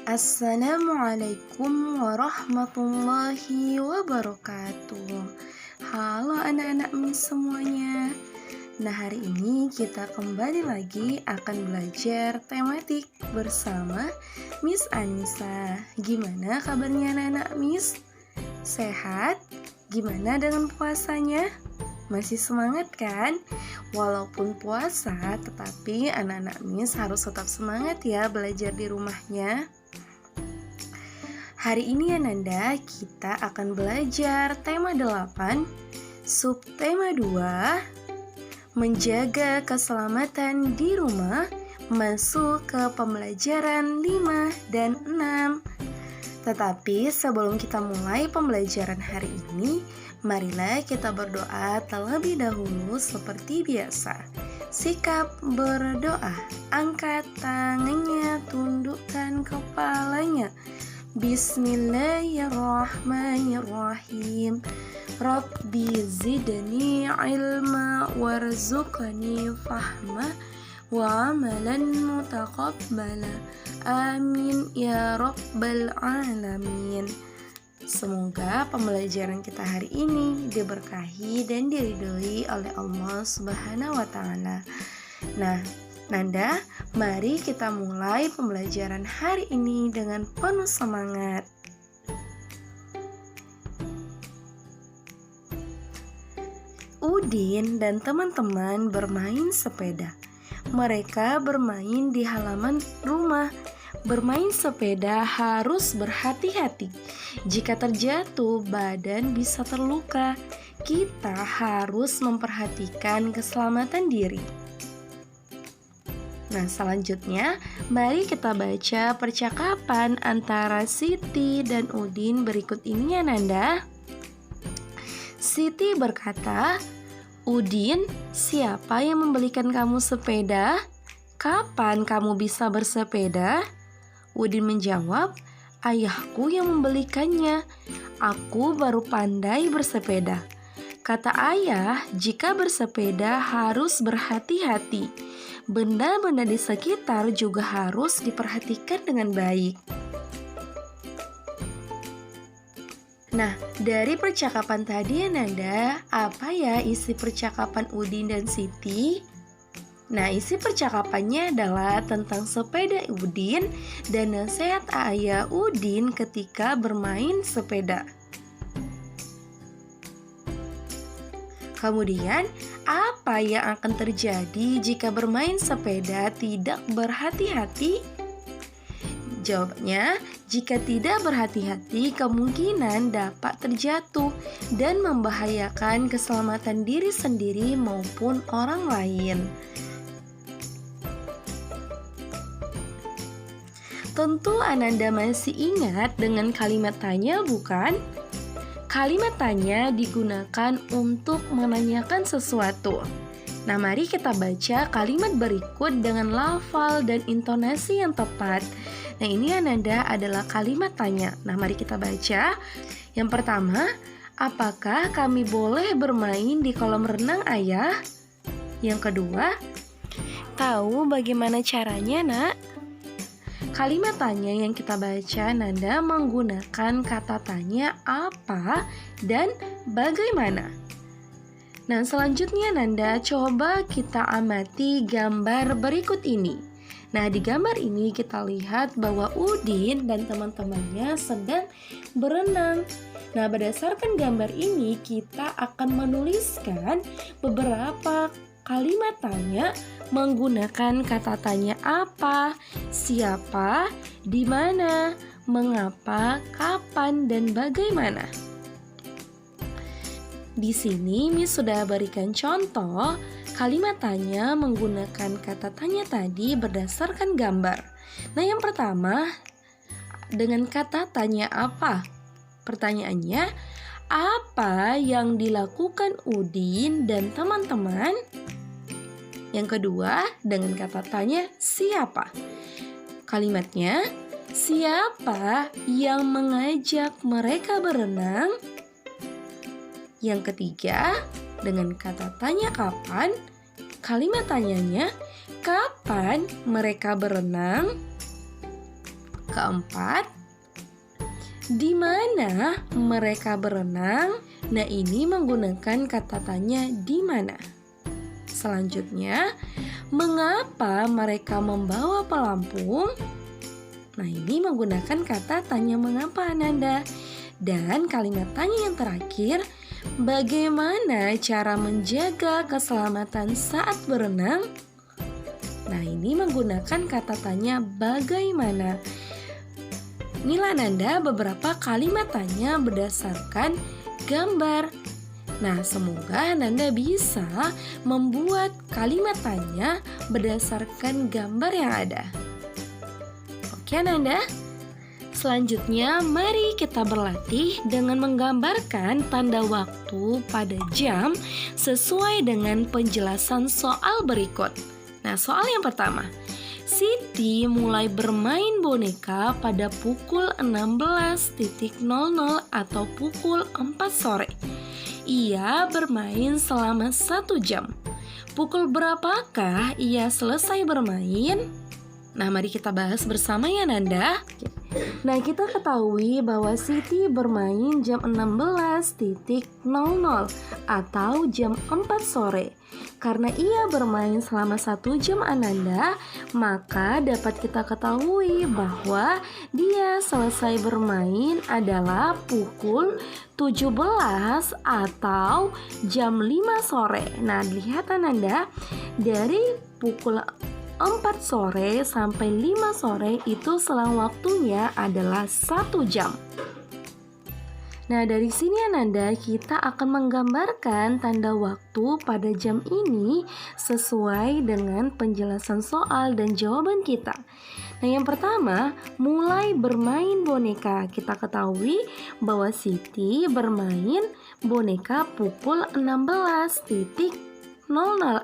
Assalamualaikum warahmatullahi wabarakatuh. Halo anak-anak semuanya. Nah, hari ini kita kembali lagi akan belajar tematik bersama Miss Anissa. Gimana kabarnya anak-anak Miss? Sehat? Gimana dengan puasanya? Masih semangat kan? Walaupun puasa, tetapi anak-anak Miss harus tetap semangat ya belajar di rumahnya. Hari ini Ananda, kita akan belajar tema 8, subtema 2, menjaga keselamatan di rumah, masuk ke pembelajaran 5 dan 6. Tetapi sebelum kita mulai pembelajaran hari ini, marilah kita berdoa terlebih dahulu seperti biasa. Sikap berdoa, angkat tangannya, tundukkan kepalanya. Bismillahirrahmanirrahim. Rabbi zidni ilma warzuqni fahma wa amalan mutaqabbala. Amin ya rabbal alamin. Semoga pembelajaran kita hari ini diberkahi dan diridhoi oleh Allah Subhanahu wa taala. Nah, Nanda, mari kita mulai pembelajaran hari ini dengan penuh semangat. Udin dan teman-teman bermain sepeda. Mereka bermain di halaman rumah. Bermain sepeda harus berhati-hati. Jika terjatuh, badan bisa terluka. Kita harus memperhatikan keselamatan diri. Nah, selanjutnya mari kita baca percakapan antara Siti dan Udin berikut ini ya Nanda. Siti berkata, "Udin, siapa yang membelikan kamu sepeda? Kapan kamu bisa bersepeda?" Udin menjawab, "Ayahku yang membelikannya. Aku baru pandai bersepeda." Kata ayah, jika bersepeda harus berhati-hati. Benda-benda di sekitar juga harus diperhatikan dengan baik. Nah, dari percakapan tadi Nanda, apa ya isi percakapan Udin dan Siti? Nah, isi percakapannya adalah tentang sepeda Udin dan nasihat ayah Udin ketika bermain sepeda. Kemudian, apa yang akan terjadi jika bermain sepeda tidak berhati-hati? Jawabannya, jika tidak berhati-hati, kemungkinan dapat terjatuh dan membahayakan keselamatan diri sendiri maupun orang lain. Tentu Ananda masih ingat dengan kalimat tanya, bukan? Kalimat tanya digunakan untuk menanyakan sesuatu. Nah, mari kita baca kalimat berikut dengan lafal dan intonasi yang tepat. Nah, ini Ananda adalah kalimat tanya. Nah, mari kita baca. Yang pertama, apakah kami boleh bermain di kolam renang, Ayah? Yang kedua, tahu bagaimana caranya, Nak? Kalimat tanya yang kita baca Nanda menggunakan kata tanya apa dan bagaimana. Nah, selanjutnya Nanda coba kita amati gambar berikut ini. Nah, di gambar ini kita lihat bahwa Udin dan teman-temannya sedang berenang. Nah, berdasarkan gambar ini kita akan menuliskan beberapa kalimat tanya menggunakan kata tanya apa, siapa, di mana, mengapa, kapan, dan bagaimana. Di sini Miss sudah berikan contoh kalimat tanya menggunakan kata tanya tadi berdasarkan gambar. Nah, yang pertama dengan kata tanya apa? Pertanyaannya, apa yang dilakukan Udin dan teman-teman? Yang kedua, dengan kata tanya siapa? Kalimatnya, siapa yang mengajak mereka berenang? Yang ketiga, dengan kata tanya kapan? Kalimat tanyanya, kapan mereka berenang? keempat, di mana mereka berenang? Nah, ini menggunakan kata tanya di mana. Selanjutnya, mengapa mereka membawa pelampung? Nah, ini menggunakan kata tanya mengapa, Ananda. Dan kalimat tanya yang terakhir, bagaimana cara menjaga keselamatan saat berenang? Nah, ini menggunakan kata tanya bagaimana. Inilah, Ananda, beberapa kalimat tanya berdasarkan gambar. Nah, semoga Ananda bisa membuat kalimat tanya berdasarkan gambar yang ada. Oke, Ananda. Selanjutnya, mari kita berlatih dengan menggambarkan tanda waktu pada jam sesuai dengan penjelasan soal berikut. Nah, soal yang pertama. Siti mulai bermain boneka pada pukul 16.00 atau pukul 4 sore. Ia bermain selama 1 jam. Pukul berapakah ia selesai bermain? Nah, mari kita bahas bersama ya, Nanda. Nah, kita ketahui bahwa Siti bermain jam 16.00 atau jam 4 sore. Karena ia bermain selama 1 jam, Ananda, maka dapat kita ketahui bahwa dia selesai bermain adalah pukul 17 atau jam 5 sore. Nah, lihat Ananda, dari pukul 4 sore sampai 5 sore itu selang waktunya adalah 1 jam. Nah, dari sini Ananda, kita akan menggambarkan tanda waktu pada jam ini sesuai dengan penjelasan soal dan jawaban kita. Nah, yang pertama, mulai bermain boneka. Kita ketahui bahwa Siti bermain boneka pukul 16.00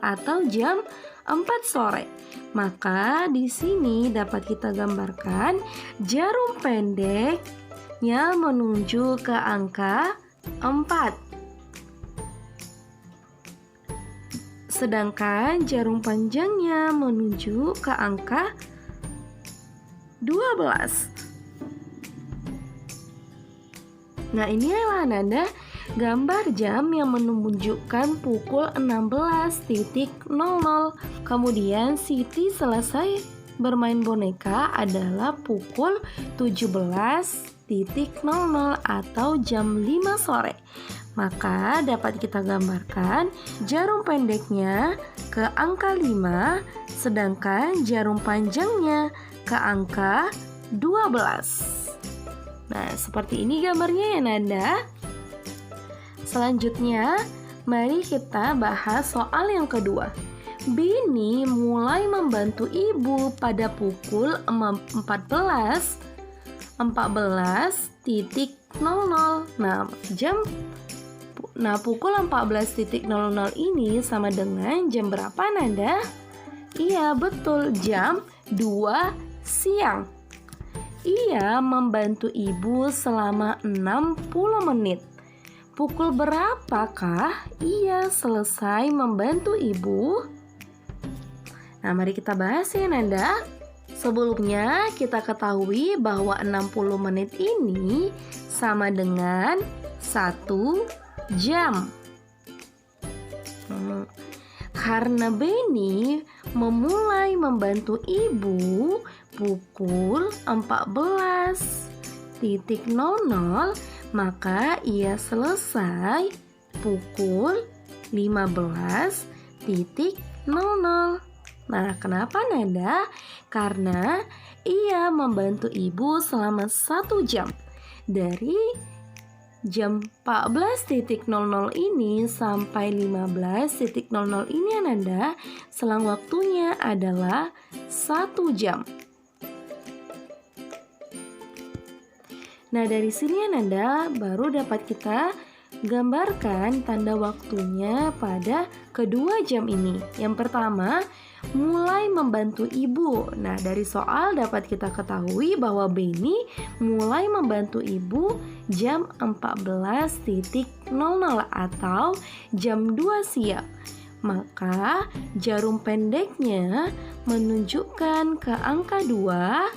atau jam 4 sore. Maka di sini dapat kita gambarkan jarum pendeknya menuju ke angka 4. Sedangkan jarum panjangnya menuju ke angka 12. Nah, inilah Ananda gambar jam yang menunjukkan pukul 16.00. Kemudian Siti selesai bermain boneka adalah pukul 17.00 atau jam 5 sore. Maka dapat kita gambarkan jarum pendeknya ke angka 5, sedangkan jarum panjangnya ke angka 12. Nah, seperti ini gambarnya ya, Nanda. Selanjutnya, mari kita bahas soal yang kedua. Beni mulai membantu ibu pada pukul 14.00. Nah, pukul 14.00 ini sama dengan jam berapa, Nanda? Iya, betul, jam 2 siang. Ia membantu ibu selama 60 menit. Pukul berapakah ia selesai membantu ibu? Nah, mari kita bahas ya, Nanda. Sebelumnya kita ketahui bahwa 60 menit ini sama dengan 1 jam. Karena Beni memulai membantu ibu pukul 14.00, maka ia selesai pukul 15.00. Nah, kenapa, Nanda? Karena ia membantu ibu selama 1 jam. Dari jam 14.00 ini sampai 15.00 ini, Nanda, selang waktunya adalah 1 jam. Nah, dari sini Nanda baru dapat kita gambarkan tanda waktunya pada kedua jam ini. Yang pertama, mulai membantu ibu. Nah, dari soal dapat kita ketahui bahwa Beni mulai membantu ibu jam 14.00 atau jam 2 siang. Maka jarum pendeknya menunjukkan ke angka 2,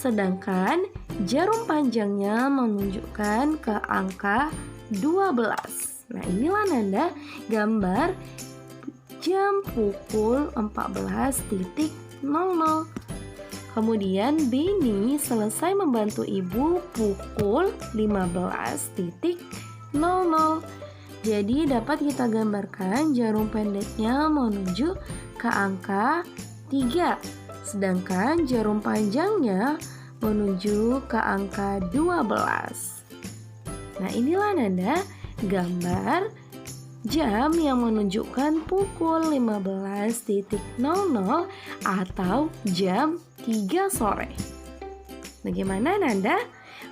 sedangkan jarum panjangnya menunjukkan ke angka 12. Nah, inilah Nanda gambar jam pukul 14.00. Kemudian Beni selesai membantu ibu pukul 15.00. Jadi dapat kita gambarkan jarum pendeknya menuju ke angka 3, sedangkan jarum panjangnya menuju ke angka 12. Nah, inilah Nanda gambar jam yang menunjukkan pukul 15.00 atau jam 3 sore. Bagaimana Nanda?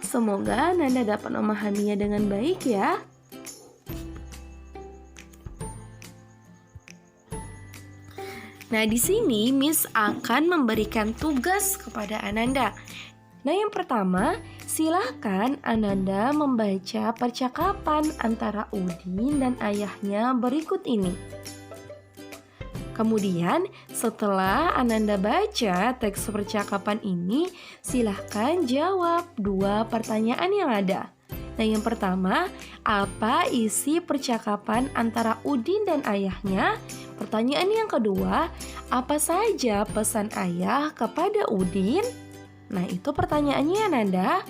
Semoga Nanda dapat memahaminya dengan baik ya. Nah, di sini Miss akan memberikan tugas kepada Ananda. Nah, yang pertama, silakan Ananda membaca percakapan antara Udin dan ayahnya berikut ini. Kemudian, setelah Ananda baca teks percakapan ini, silakan jawab 2 pertanyaan yang ada. Nah, yang pertama, apa isi percakapan antara Udin dan ayahnya? Pertanyaan yang kedua, apa saja pesan ayah kepada Udin? Nah, itu pertanyaannya Nanda.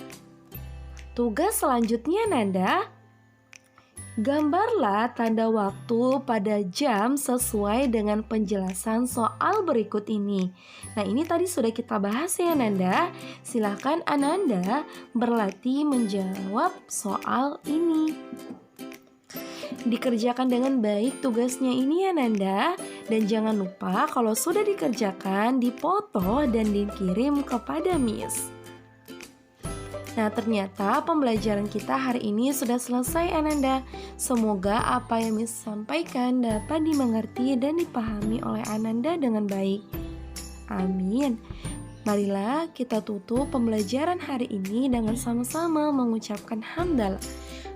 Tugas selanjutnya Nanda, gambarlah tanda waktu pada jam sesuai dengan penjelasan soal berikut ini. Nah, ini tadi sudah kita bahas ya Nanda. Silakan Ananda berlatih menjawab soal ini. Dikerjakan dengan baik tugasnya ini ya Nanda. Dan jangan lupa kalau sudah dikerjakan, dipoto dan dikirim kepada Miss. Nah, ternyata pembelajaran kita hari ini sudah selesai Ananda. Semoga apa yang Miss sampaikan dapat dimengerti dan dipahami oleh Ananda dengan baik. Amin. Marilah kita tutup pembelajaran hari ini dengan sama-sama mengucapkan hamdalah.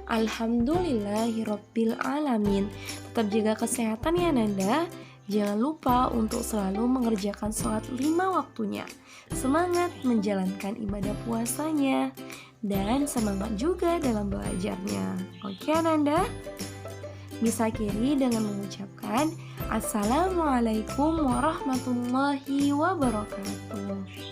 Alhamdulillahirabbil alamin. Tetap jaga kesehatan ya Nanda. Jangan lupa untuk selalu mengerjakan sholat 5 waktunya. Semangat menjalankan ibadah puasanya. Dan semangat juga dalam belajarnya. Oke Nanda? Bisa akhiri dengan mengucapkan Assalamualaikum warahmatullahi wabarakatuh.